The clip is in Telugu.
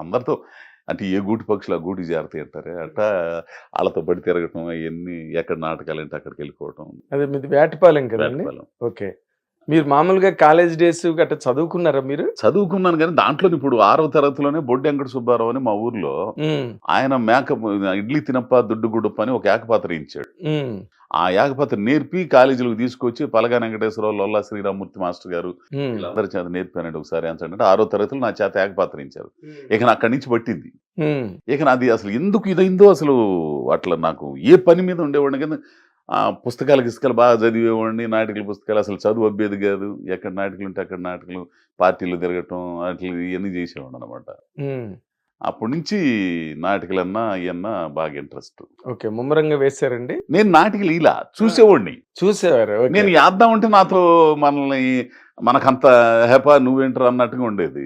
అందరితో అంటే ఏ గూటి పక్షులు ఆ గూటికి చేరతాయి అంటారే అట్లా వాళ్ళతో పడి తిరగటం అవన్నీ ఎక్కడ నాటకాలంటే అక్కడికి వెళ్ళిపోవటం. అదే మీది వేటపాలెం కదండి? వేటపాలెం. ఓకే. మీరు మామూలుగా కాలేజ్ డేస్ గట్టా చదువుకున్నారా మీరు? చదువుకున్నాను గానీ దాంట్లోనే ఇప్పుడు 6వ తరగతిలోనే బొడ్డు వెంకట సుబ్బారావు అని మా ఊర్లో హ్మ్. ఆయన ఇడ్లీ తినప్ప దుడ్డు గుడుప్ప అని ఒక ఏకపాత్ర ఇచ్చాడు. హ్మ్. ఆ ఏకపాత్ర నేర్పి కాలేజీలోకి తీసుకొచ్చి పలగా వెంకటేశ్వరరావు, లొల్లా శ్రీరామూర్తి మాస్టర్ గారు హ్మ్. వీళ్ళందరి చేత నేర్పానండి ఒకసారి అంటే 6వ తరగతిలో నా చేత ఏకపాత్ర ఇచ్చారు. ఇక నా అక్కడి నుంచి పట్టింది. హ్మ్. ఇక నాది అసలు ఎందుకు ఇదైందో అసలు అట్లా నాకు ఏ పని మీద ఉండేవాడిని కింద పుస్తకాలు గిస్తకాలు బాగా చదివేవాడిని. నాటికల పుస్తకాలు అసలు చదువు అబ్బేది కాదు. ఎక్కడ నాటికలు ఉంటే అక్కడ నాటికలు, పార్టీలు తిరగటం అట్లా ఇవన్నీ చేసేవాడిని అనమాట. హ్మ్. అప్పటి నుంచి నాటికలన్నా ఇయన్నా బాగా ఇంట్రెస్ట్. ఓకే. ముమ్మరంగా వేశారండి? నేను నాటికలు ఇలా చూసేవాడిని. చూసేవారు. ఓకే. నేను చేద్దామంటే నాతో మనల్ని మనకంత హెపా నువ్వేంట్రా అన్నట్టుగా ఉండేది.